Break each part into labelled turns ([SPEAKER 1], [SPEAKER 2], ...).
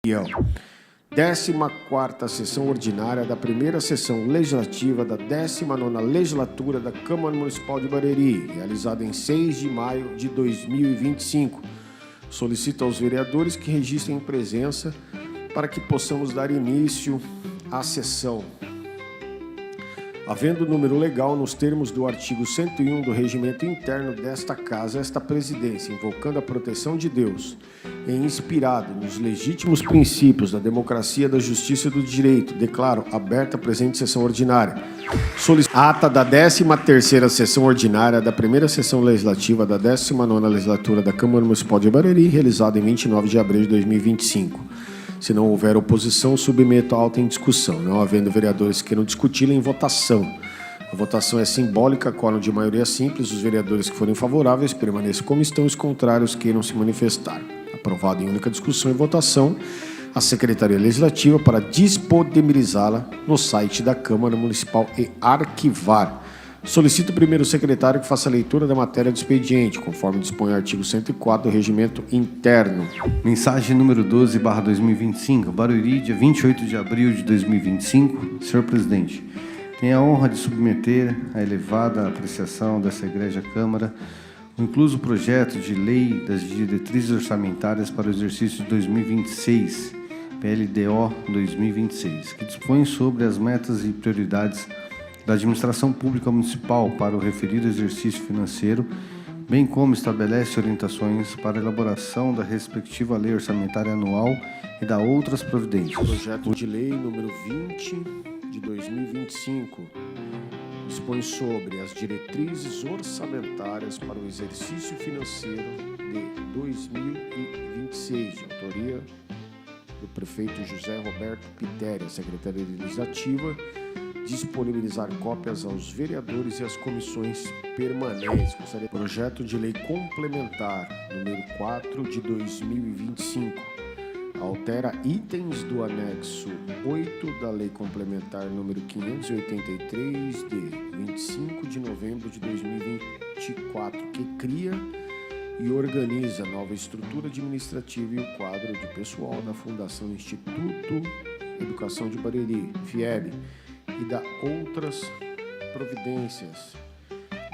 [SPEAKER 1] 14ª sessão ordinária da primeira sessão legislativa da 19ª legislatura da Câmara Municipal de Barueri, realizada em 6 de maio de 2025. Solicito aos vereadores que registrem presença para que possamos dar início à sessão. Havendo número legal nos termos do artigo 101 do regimento interno desta Casa, esta presidência, invocando a proteção de Deus e inspirado nos legítimos princípios da democracia, da justiça e do direito, declaro aberta a presente sessão ordinária. Ata da 13ª sessão ordinária da primeira sessão legislativa da 19ª legislatura da Câmara Municipal de Barueri, realizada em 29 de abril de 2025. Se não houver oposição, submeto a auta em discussão. Não havendo vereadores que queiram discuti-la em votação. A votação é simbólica, quórum de maioria simples. Os vereadores que forem favoráveis permaneçam como estão, os contrários queiram se manifestar. Aprovado em única discussão e votação, a Secretaria Legislativa para disponibilizá-la no site da Câmara Municipal e arquivar. Solicito o primeiro secretário que faça a leitura da matéria do expediente, conforme dispõe o artigo 104 do Regimento Interno.
[SPEAKER 2] Mensagem número 12/2025, Barueri, dia 28 de abril de 2025. Senhor Presidente, tenho a honra de submeter à elevada apreciação dessa Egrégia Câmara o incluso projeto de lei das diretrizes orçamentárias para o exercício de 2026, PLDO 2026, que dispõe sobre as metas e prioridades da Administração Pública Municipal para o referido exercício financeiro, bem como estabelece orientações para a elaboração da respectiva lei orçamentária anual e da outras providências.
[SPEAKER 1] Projeto de lei número 20 de 2025 dispõe sobre as diretrizes orçamentárias para o exercício financeiro de 2026, de autoria do prefeito José Roberto Pitéria, Secretaria Legislativa, disponibilizar cópias aos vereadores e às comissões permanentes. Projeto de lei complementar número 4 de 2025 altera itens do anexo 8 da lei complementar número 583 de 25 de novembro de 2024, que cria e organiza nova estrutura administrativa e o quadro de pessoal da Fundação Instituto Educação de Barueri, FIEB, e da outras providências,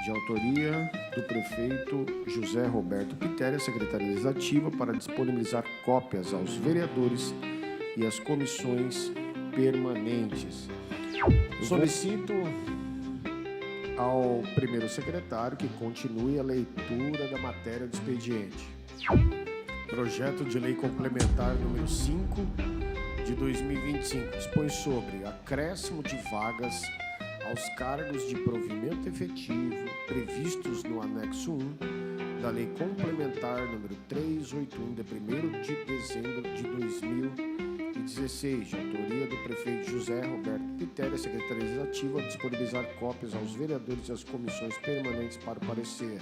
[SPEAKER 1] de autoria do prefeito José Roberto Pitéria, Secretaria Legislativa, para disponibilizar cópias aos vereadores e às comissões permanentes. Solicito ao primeiro secretário que continue a leitura da matéria do expediente. Projeto de lei complementar número 5 de 2025 dispõe sobre acréscimo de vagas aos cargos de provimento efetivo previstos no anexo 1 da Lei Complementar número 381 de 1º de dezembro de 2016, de autoria do prefeito José Roberto Pitéria, Secretaria Legislativa, a disponibilizar cópias aos vereadores e às comissões permanentes para o parecer.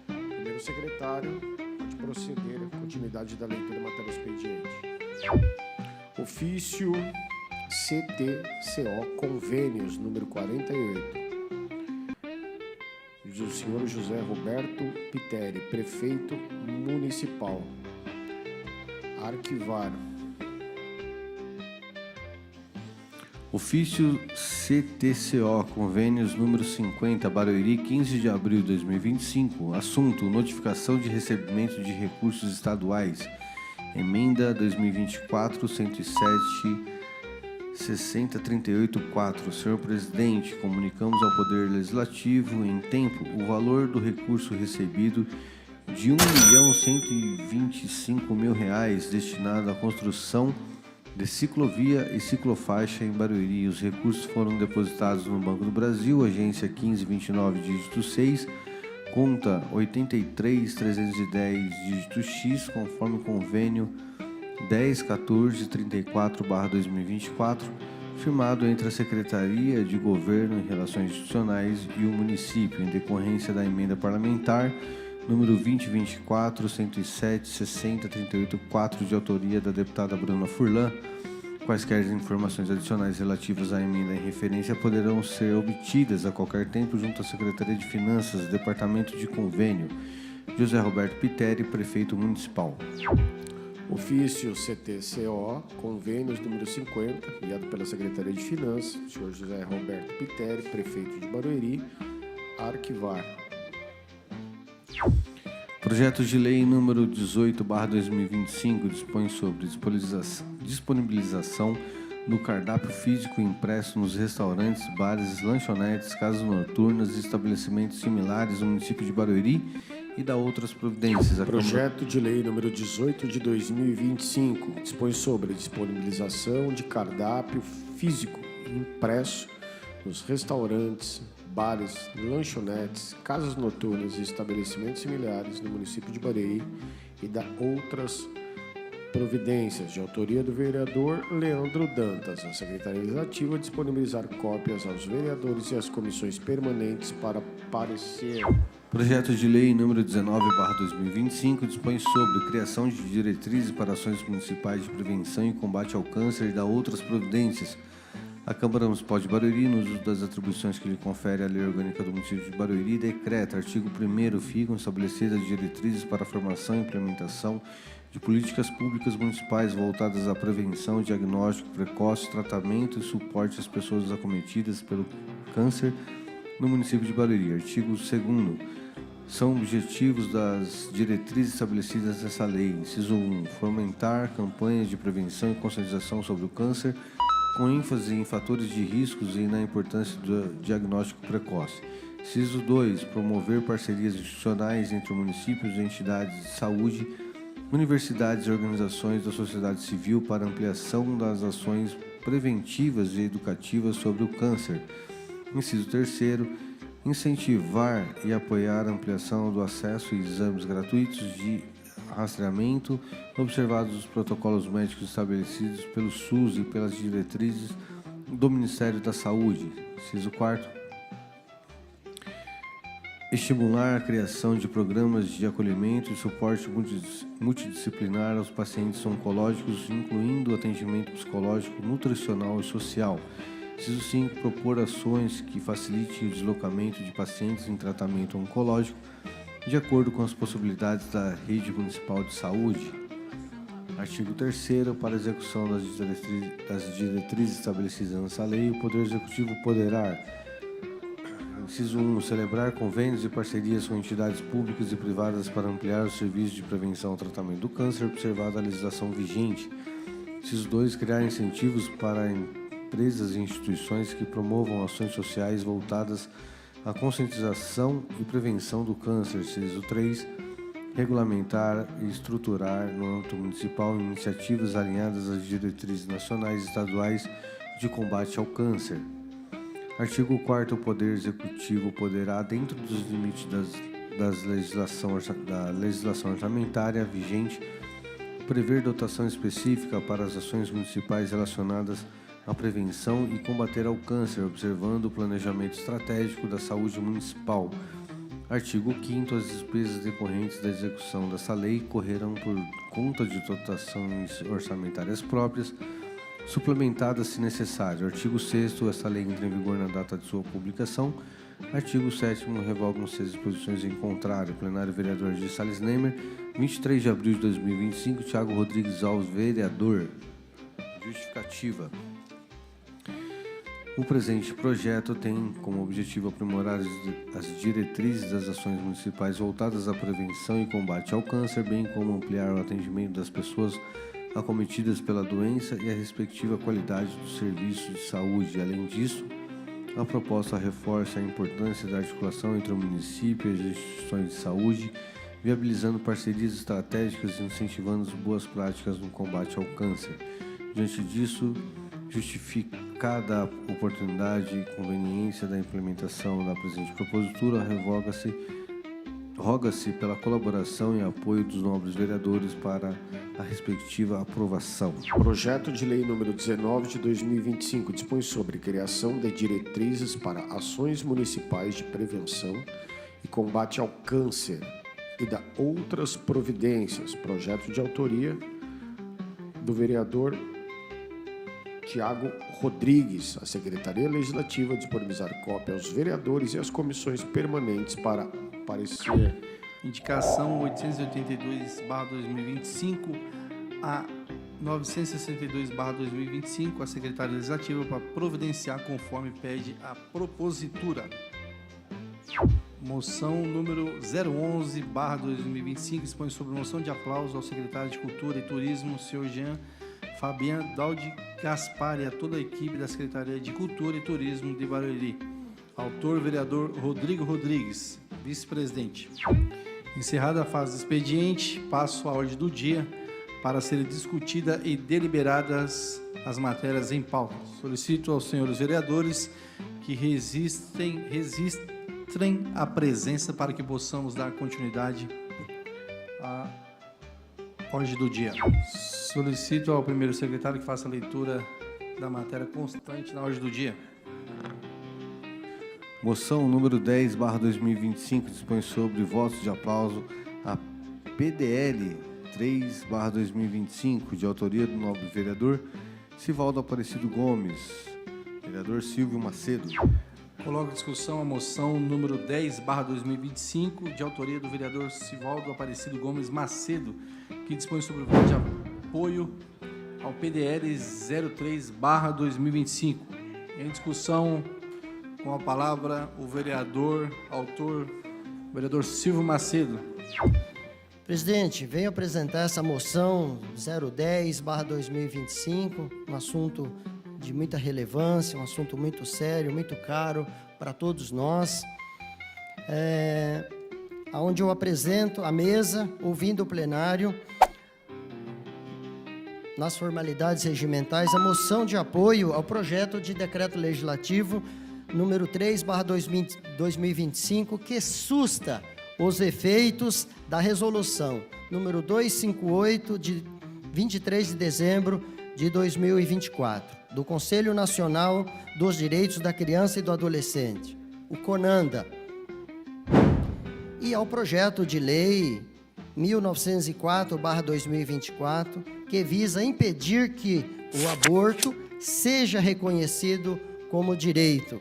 [SPEAKER 1] Primeiro secretário, pode proceder à continuidade da leitura da matéria do expediente. Ofício CTCO Convênios número 48 do senhor José Roberto Pitéria, prefeito municipal. Arquivar.
[SPEAKER 2] Ofício CTCO Convênios número 50, Barueri, 15 de abril de 2025. Assunto: notificação de recebimento de recursos estaduais. Emenda 2024, 107, 6038-4. Senhor Presidente, comunicamos ao Poder Legislativo em tempo o valor do recurso recebido de R$ 1.125.000 destinado à construção de ciclovia e ciclofaixa em Barueri. Os recursos foram depositados no Banco do Brasil, agência 1529, dígito 6, conta 83.310, dígito X, conforme convênio 10.1434/2024, firmado entre a Secretaria de Governo e Relações Institucionais e o município, em decorrência da emenda parlamentar número 2024, 107, 60, 38-4, de autoria da deputada Bruna Furlan. Quaisquer informações adicionais relativas à emenda em referência poderão ser obtidas a qualquer tempo junto à Secretaria de Finanças, Departamento de Convênio. José Roberto Pitéria, prefeito municipal.
[SPEAKER 1] Ofício CTCO, convênios número 50, enviado pela Secretaria de Finanças, senhor José Roberto Piteri, prefeito de Barueri, arquivar.
[SPEAKER 2] Projeto de lei número 18/2025 dispõe sobre disponibilização do cardápio físico impresso nos restaurantes, bares, lanchonetes, casas noturnas e estabelecimentos similares no município de Barueri e da outras providências.
[SPEAKER 1] Projeto de lei número 18 de 2025 dispõe sobre a disponibilização de cardápio físico impresso nos restaurantes, bares, lanchonetes, casas noturnas e estabelecimentos similares no município de Barueri e da outras providências, de autoria do vereador Leandro Dantas. A Secretaria Legislativa disponibilizar cópias aos vereadores e às comissões permanentes para parecer.
[SPEAKER 2] Projeto de lei número 19/2025 dispõe sobre criação de diretrizes para ações municipais de prevenção e combate ao câncer e da outras providências. A Câmara Municipal de Barueri, no uso das atribuições que lhe confere a Lei Orgânica do Município de Barueri, decreta, artigo 1º, ficam estabelecidas diretrizes para a formação e implementação de políticas públicas municipais voltadas à prevenção, diagnóstico precoce, tratamento e suporte às pessoas acometidas pelo câncer no município de Barueri. Artigo 2º. São objetivos das diretrizes estabelecidas nessa lei. Inciso 1. Fomentar campanhas de prevenção e conscientização sobre o câncer, com ênfase em fatores de riscos e na importância do diagnóstico precoce. Inciso 2. Promover parcerias institucionais entre municípios e entidades de saúde, universidades e organizações da sociedade civil para ampliação das ações preventivas e educativas sobre o câncer. Inciso 3º. Incentivar e apoiar a ampliação do acesso a exames gratuitos de rastreamento, observados os protocolos médicos estabelecidos pelo SUS e pelas diretrizes do Ministério da Saúde. Inciso 4º. Estimular a criação de programas de acolhimento e suporte multidisciplinar aos pacientes oncológicos, incluindo atendimento psicológico, nutricional e social. Inciso 5. Propor ações que facilitem o deslocamento de pacientes em tratamento oncológico de acordo com as possibilidades da rede municipal de saúde. Artigo 3º. Para a execução das diretrizes estabelecidas nessa lei, o Poder Executivo poderá: inciso 1. Celebrar convênios e parcerias com entidades públicas e privadas para ampliar os serviços de prevenção e tratamento do câncer, observada a legislação vigente. Inciso 2. Criar incentivos para empresas e instituições que promovam ações sociais voltadas à conscientização e prevenção do câncer. Inciso 3. Regulamentar e estruturar no âmbito municipal iniciativas alinhadas às diretrizes nacionais e estaduais de combate ao câncer. Artigo 4º. O Poder Executivo poderá, dentro dos limites da legislação orçamentária vigente, prever dotação específica para as ações municipais relacionadas à prevenção e combater ao câncer, observando o planejamento estratégico da saúde municipal. Artigo 5º. As despesas decorrentes da execução dessa lei correrão por conta de dotações orçamentárias próprias, suplementadas se necessário. Artigo 6º. Esta lei entra em vigor na data de sua publicação. Artigo 7º. Revogam-se as disposições em contrário. Plenário Vereador de Salles Nemer, 23 de abril de 2025. Thiago Rodrigues Alves, vereador. Justificativa. O presente projeto tem como objetivo aprimorar as diretrizes das ações municipais voltadas à prevenção e combate ao câncer, bem como ampliar o atendimento das pessoas acometidas pela doença e a respectiva qualidade dos serviços de saúde. Além disso, a proposta reforça a importância da articulação entre o município e as instituições de saúde, viabilizando parcerias estratégicas e incentivando as boas práticas no combate ao câncer. Diante disso, justificada a oportunidade e conveniência da implementação da presente propositura, roga-se pela colaboração e apoio dos nobres vereadores para a respectiva aprovação.
[SPEAKER 1] Projeto de lei número 19 de 2025 dispõe sobre criação de diretrizes para ações municipais de prevenção e combate ao câncer e da outras providências. Projeto de autoria do vereador Thiago Rodrigues. A Secretaria Legislativa disponibilizar cópia aos vereadores e às comissões permanentes para parecer.
[SPEAKER 3] Indicação 882/2025, a 962/2025, a Secretaria Legislativa para providenciar conforme pede a propositura. Moção número 011/2025 expõe sobre moção de aplauso ao secretário de Cultura e Turismo, senhor Jean Fabian Daldi Gaspar, e a toda a equipe da Secretaria de Cultura e Turismo de Barueri. Autor, vereador Rodrigo Rodrigues, vice-presidente. Encerrada a fase do expediente, passo à ordem do dia para serem discutida e deliberadas as matérias em pauta. Solicito aos senhores vereadores que registrem a presença para que possamos dar continuidade à ordem do dia. Solicito ao primeiro secretário que faça a leitura da matéria constante na ordem do dia.
[SPEAKER 2] Moção número 10/2025 dispõe sobre votos de aplauso a PDL 3/2025, de autoria do nobre vereador Sivaldo Aparecido Gomes, vereador Silvio Macedo.
[SPEAKER 3] Coloco em discussão a moção número 10/2025, de autoria do vereador Sivaldo Aparecido Gomes Macedo, que dispõe sobre o voto de apoio ao PDL 03/2025. Em discussão, com a palavra, o vereador, autor, o vereador Silvio Macedo.
[SPEAKER 4] Presidente, venho apresentar essa moção 010/2025, um assunto de muita relevância, um assunto muito sério, muito caro para todos nós, onde eu apresento à mesa, ouvindo o plenário, nas formalidades regimentais, a moção de apoio ao projeto de decreto legislativo número 3/2025, que susta os efeitos da resolução número 258, de 23 de dezembro de 2024, do Conselho Nacional dos Direitos da Criança e do Adolescente, o CONANDA, e ao projeto de lei 1904/2024, que visa impedir que o aborto seja reconhecido como direito,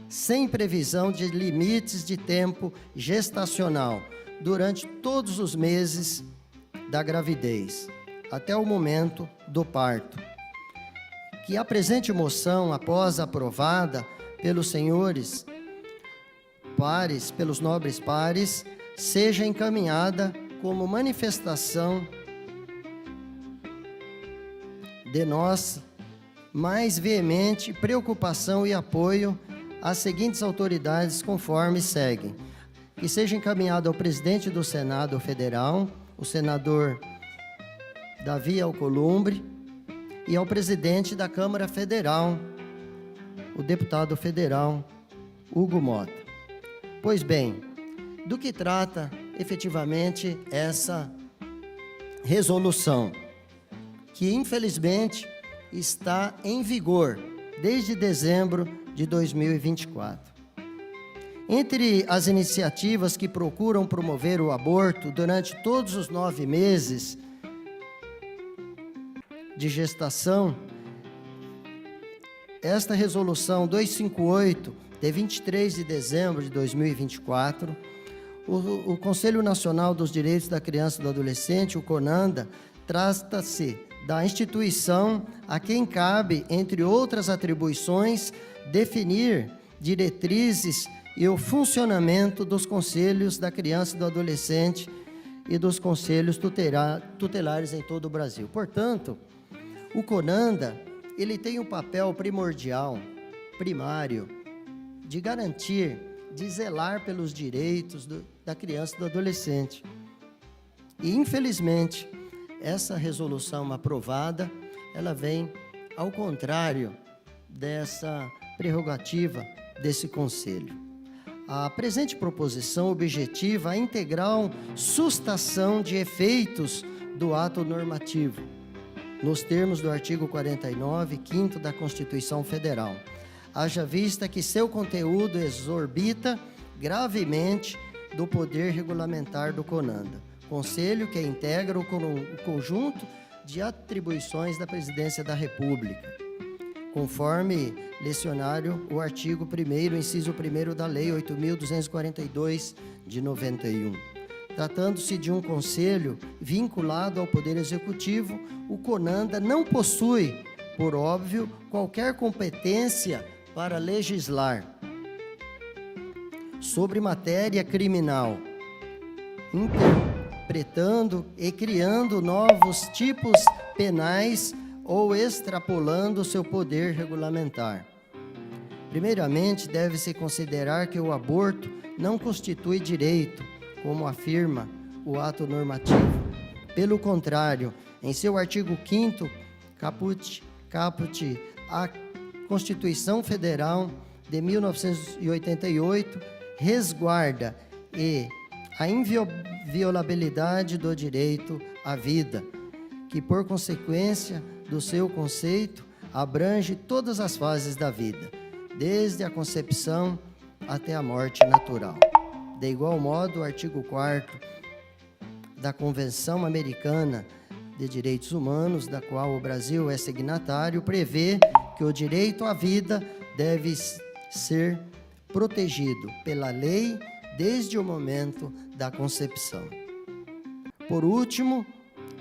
[SPEAKER 4] sem previsão de limites de tempo gestacional, durante todos os meses da gravidez, até o momento do parto. Que a presente moção, após aprovada pelos senhores pares, pelos nobres pares, seja encaminhada como manifestação de nossa mais veemente preocupação e apoio às seguintes autoridades, conforme seguem: que seja encaminhado ao presidente do Senado Federal, o senador Davi Alcolumbre, e ao presidente da Câmara Federal, o deputado federal Hugo Mota. Pois bem, do que trata efetivamente essa resolução, que infelizmente está em vigor desde dezembro de 2024. Entre as iniciativas que procuram promover o aborto durante todos os 9 meses de gestação, esta resolução 258, de 23 de dezembro de 2024, o Conselho Nacional dos Direitos da Criança e do Adolescente, o CONANDA, trata-se da instituição a quem cabe, entre outras atribuições, definir diretrizes e o funcionamento dos conselhos da criança e do adolescente e dos conselhos tutelares em todo o Brasil. Portanto, o CONANDA, ele tem um papel primordial, primário, de garantir, de zelar pelos direitos da criança e do adolescente. E, infelizmente, essa resolução aprovada, ela vem ao contrário dessa prerrogativa desse Conselho. A presente proposição objetiva a integral sustação de efeitos do ato normativo, nos termos do artigo 49, 5º da Constituição Federal, haja vista que seu conteúdo exorbita gravemente do poder regulamentar do CONANDA, conselho que integra o conjunto de atribuições da Presidência da República, conforme lecionário o artigo 1º, inciso 1º da Lei 8.242, de 91. tratando-se de um conselho vinculado ao Poder Executivo, o CONANDA não possui, por óbvio, qualquer competência para legislar sobre matéria criminal, interpretando e criando novos tipos penais ou extrapolando seu poder regulamentar. Primeiramente, deve-se considerar que o aborto não constitui direito, como afirma o ato normativo. Pelo contrário, em seu artigo 5º, caput, a Constituição Federal de 1988 resguarda a inviolabilidade do direito à vida, que, por consequência do seu conceito, abrange todas as fases da vida, desde a concepção até a morte natural. De igual modo, o artigo 4º da Convenção Americana de Direitos Humanos, da qual o Brasil é signatário, prevê que o direito à vida deve ser protegido pela lei desde o momento da concepção. Por último,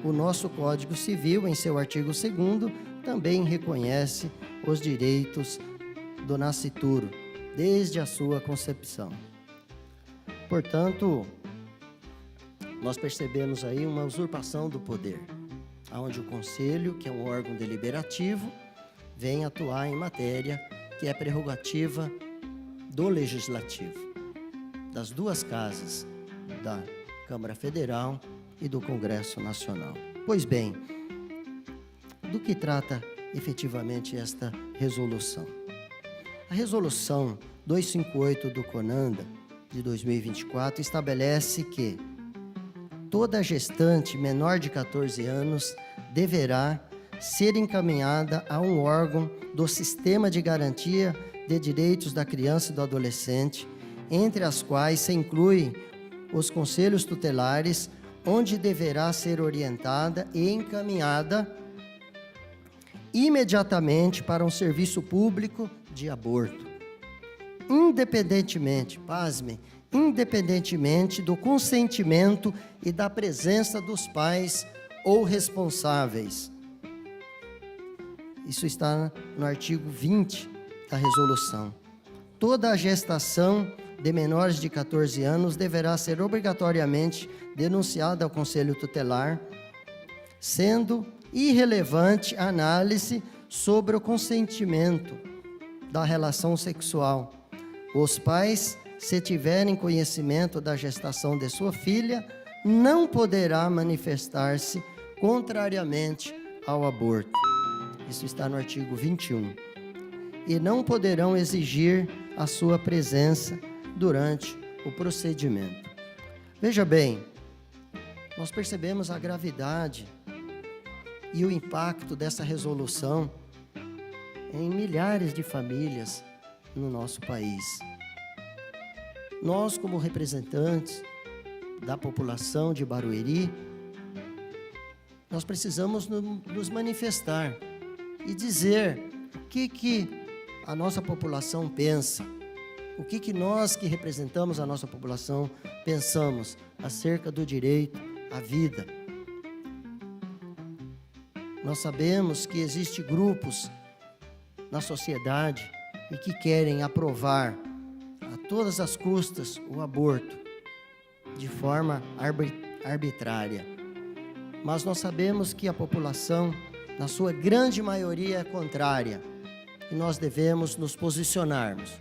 [SPEAKER 4] o nosso Código Civil, em seu artigo 2º, também reconhece os direitos do nascituro, desde a sua concepção. Portanto, nós percebemos aí uma usurpação do poder, onde o Conselho, que é um órgão deliberativo, vem atuar em matéria que é prerrogativa do Legislativo, das duas casas, da Câmara Federal e do Congresso Nacional. Pois bem, do que trata efetivamente esta resolução? A resolução 258 do CONANDA, de 2024, estabelece que toda gestante menor de 14 anos deverá ser encaminhada a um órgão do Sistema de Garantia de Direitos da Criança e do Adolescente, entre as quais se incluem os conselhos tutelares, onde deverá ser orientada e encaminhada imediatamente para um serviço público de aborto, independentemente, pasmem, independentemente do consentimento e da presença dos pais ou responsáveis. Isso está no artigo 20 da resolução. Toda a gestação de menores de 14 anos deverá ser obrigatoriamente denunciada ao Conselho Tutelar, sendo irrelevante a análise sobre o consentimento da relação sexual. Os pais, se tiverem conhecimento da gestação de sua filha, não poderá manifestar-se contrariamente ao aborto. Isso está no artigo 21. E não poderão exigir a sua presença durante o procedimento. Veja bem, nós percebemos a gravidade e o impacto dessa resolução em milhares de famílias no nosso país. Nós, como representantes da população de Barueri, nós precisamos nos manifestar e dizer o que a nossa população pensa, o que nós que representamos a nossa população pensamos acerca do direito à vida. Nós sabemos que existem grupos na sociedade e que querem aprovar a todas as custas o aborto de forma arbitrária. Mas nós sabemos que a população, na sua grande maioria, é contrária. E nós devemos nos posicionarmos,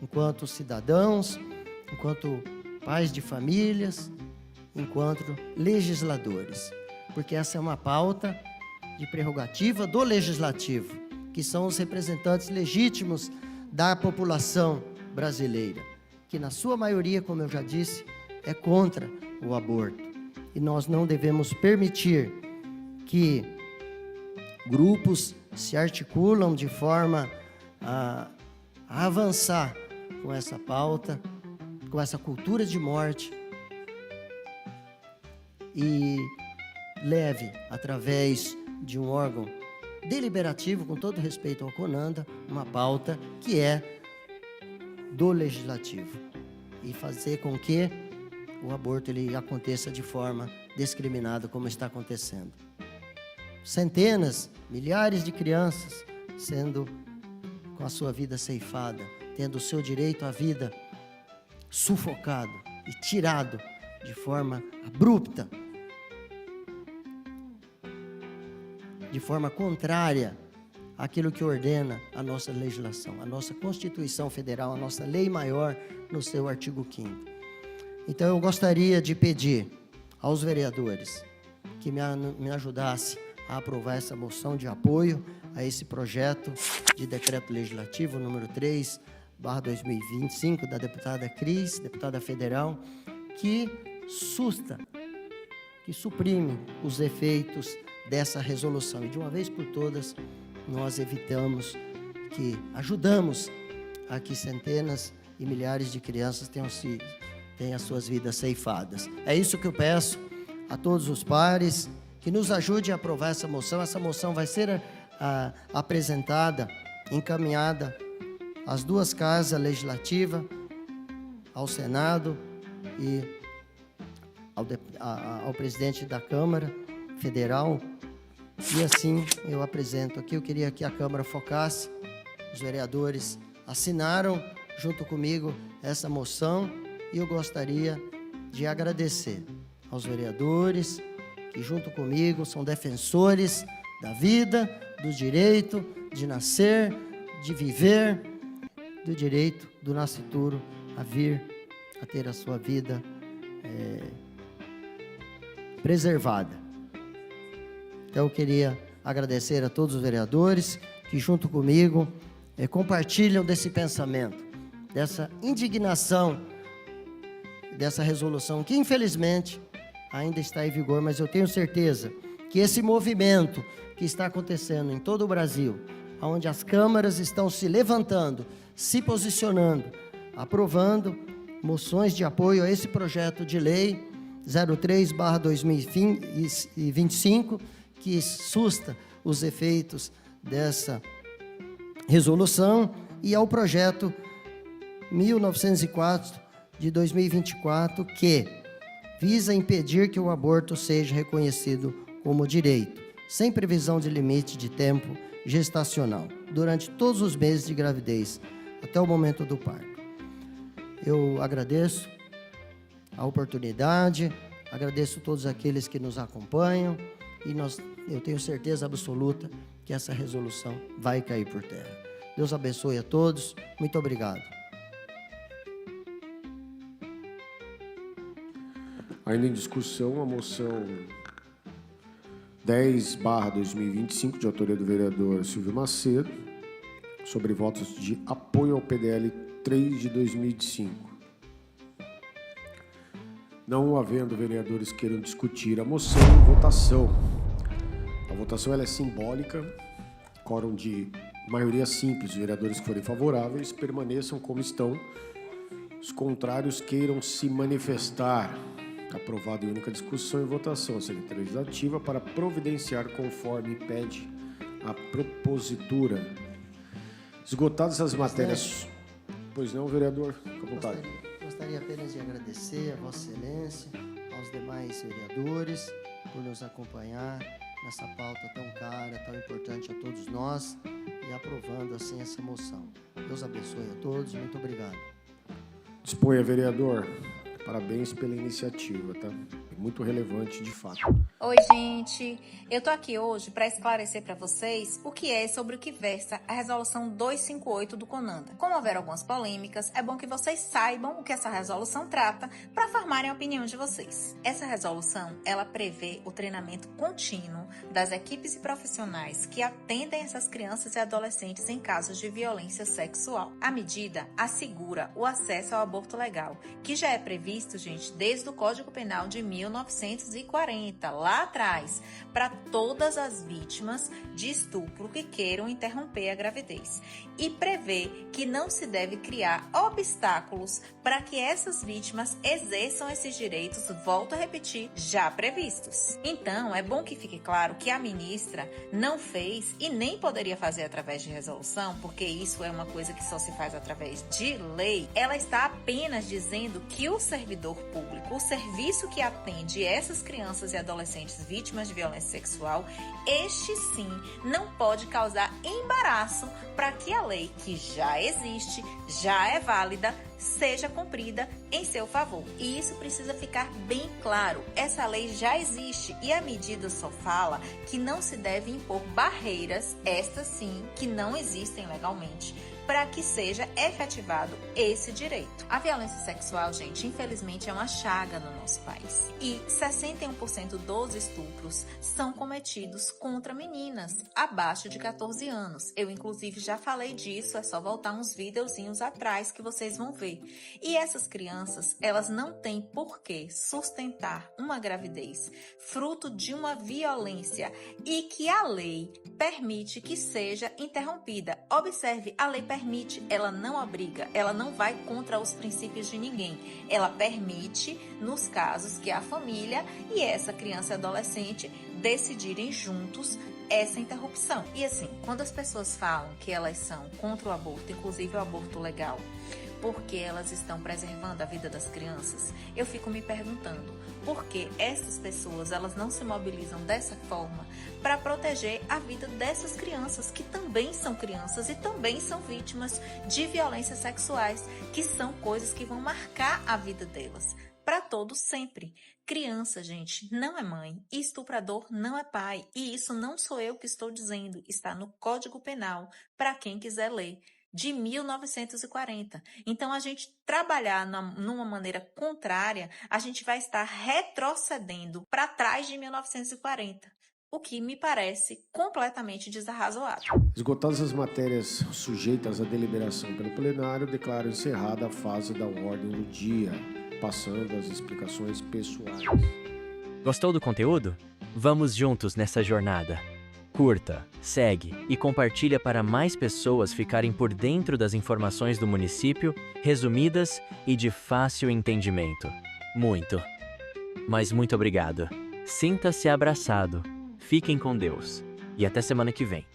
[SPEAKER 4] enquanto cidadãos, enquanto pais de famílias, enquanto legisladores. Porque essa é uma pauta de prerrogativa do Legislativo, que são os representantes legítimos da população brasileira, que na sua maioria, como eu já disse, é contra o aborto. E nós não devemos permitir que grupos se articulam de forma a avançar com essa pauta, com essa cultura de morte e leve, através de um órgão deliberativo, com todo respeito ao CONANDA, uma pauta que é do Legislativo, e fazer com que o aborto ele aconteça de forma discriminada, como está acontecendo. Centenas, milhares de crianças sendo com a sua vida ceifada, tendo o seu direito à vida sufocado e tirado de forma abrupta, de forma contrária àquilo que ordena a nossa legislação, a nossa Constituição Federal, a nossa lei maior no seu artigo 5º. Então eu gostaria de pedir aos vereadores que me ajudassem a aprovar essa moção de apoio a esse projeto de decreto legislativo número 3/2025 da deputada Cris, deputada federal, que suprime os efeitos dessa resolução. E de uma vez por todas, nós ajudamos a que centenas e milhares de crianças tenham as suas vidas ceifadas. É isso que eu peço a todos os pares, que nos ajude a aprovar essa moção. Essa moção vai ser apresentada, encaminhada às duas casas legislativas, ao Senado e ao presidente da Câmara Federal. E assim eu apresento aqui. Eu queria que a Câmara focasse. Os vereadores assinaram junto comigo essa moção e eu gostaria de agradecer aos vereadores que junto comigo são defensores da vida, do direito de nascer, de viver, do direito do nascituro a vir a ter a sua vida preservada. Então eu queria agradecer a todos os vereadores que junto comigo compartilham desse pensamento, dessa indignação, dessa resolução que infelizmente ainda está em vigor, mas eu tenho certeza que esse movimento que está acontecendo em todo o Brasil, onde as câmaras estão se levantando, se posicionando, aprovando moções de apoio a esse projeto de lei 03/2025, que susta os efeitos dessa resolução, e ao projeto 1904 de 2024, que visa impedir que o aborto seja reconhecido como direito, sem previsão de limite de tempo gestacional, durante todos os meses de gravidez, até o momento do parto. Eu agradeço a oportunidade, agradeço a todos aqueles que nos acompanham, e eu tenho certeza absoluta que essa resolução vai cair por terra. Deus abençoe a todos. Muito obrigado.
[SPEAKER 1] Ainda em discussão, a moção 10/2025, de autoria do vereador Silvio Macedo, sobre votos de apoio ao PDL 3 de 2005. Não havendo vereadores queiram discutir a moção, votação. A votação ela é simbólica, quórum de maioria simples. Os vereadores que forem favoráveis permaneçam como estão. Os contrários queiram se manifestar. Aprovado em única discussão e votação a Secretaria Legislativa para providenciar conforme pede a propositura. Esgotadas essas matérias... Pois não, vereador? Fica à vontade.
[SPEAKER 4] Gostaria apenas de agradecer a Vossa Excelência, aos demais vereadores, por nos acompanhar nessa pauta tão cara, tão importante a todos nós, e aprovando assim essa moção. Deus abençoe a todos. Muito obrigado.
[SPEAKER 1] Disponha, vereador. Parabéns pela iniciativa, tá? É muito relevante, de fato.
[SPEAKER 5] Oi, gente. Eu tô aqui hoje para esclarecer para vocês o que é e sobre o que versa a resolução 258 do CONANDA. Como houver algumas polêmicas, é bom que vocês saibam o que essa resolução trata para formarem a opinião de vocês. Essa resolução, ela prevê o treinamento contínuo das equipes e profissionais que atendem essas crianças e adolescentes em casos de violência sexual. A medida assegura o acesso ao aborto legal, que já é previsto, gente, desde o Código Penal de 1995. 1940, lá atrás, para todas as vítimas de estupro que queiram interromper a gravidez. E prevê que não se deve criar obstáculos para que essas vítimas exerçam esses direitos, volto a repetir, já previstos. Então, é bom que fique claro que a ministra não fez e nem poderia fazer através de resolução, porque isso é uma coisa que só se faz através de lei. Ela está apenas dizendo que o servidor público, o serviço que atende essas crianças e adolescentes vítimas de violência sexual, este sim não pode causar embaraço para que a lei que já existe, já é válida, seja cumprida em seu favor. E isso precisa ficar bem claro. Essa lei já existe e a medida só fala que não se deve impor barreiras, estas sim, que não existem legalmente, para que seja efetivado esse direito. A violência sexual, gente, infelizmente é uma chaga no nosso país. E 61% dos estupros são cometidos contra meninas abaixo de 14 anos. Eu, inclusive, já falei disso, é só voltar uns videozinhos atrás que vocês vão ver. E essas crianças, elas não têm por que sustentar uma gravidez fruto de uma violência e que a lei permite que seja interrompida. Observe, a lei permite, ela não obriga, ela não vai contra os princípios de ninguém. Ela permite, nos casos que a família e essa criança e adolescente decidirem juntos essa interrupção. E assim, quando as pessoas falam que elas são contra o aborto, inclusive o aborto legal, porque elas estão preservando a vida das crianças, eu fico me perguntando por que essas pessoas elas não se mobilizam dessa forma para proteger a vida dessas crianças, que também são crianças e também são vítimas de violências sexuais, que são coisas que vão marcar a vida delas para todo sempre. Criança, gente, não é mãe, e estuprador não é pai, e isso não sou eu que estou dizendo, está no Código Penal, para quem quiser ler, de 1940. Então, a gente trabalhar numa maneira contrária, a gente vai estar retrocedendo para trás de 1940, o que me parece completamente desarrazoável.
[SPEAKER 1] Esgotadas as matérias sujeitas à deliberação pelo plenário, declaro encerrada a fase da ordem do dia, passando às explicações pessoais.
[SPEAKER 6] Gostou do conteúdo? Vamos juntos nessa jornada. Curta, segue e compartilha para mais pessoas ficarem por dentro das informações do município, resumidas e de fácil entendimento. Mas muito obrigado. Sinta-se abraçado. Fiquem com Deus. E até semana que vem.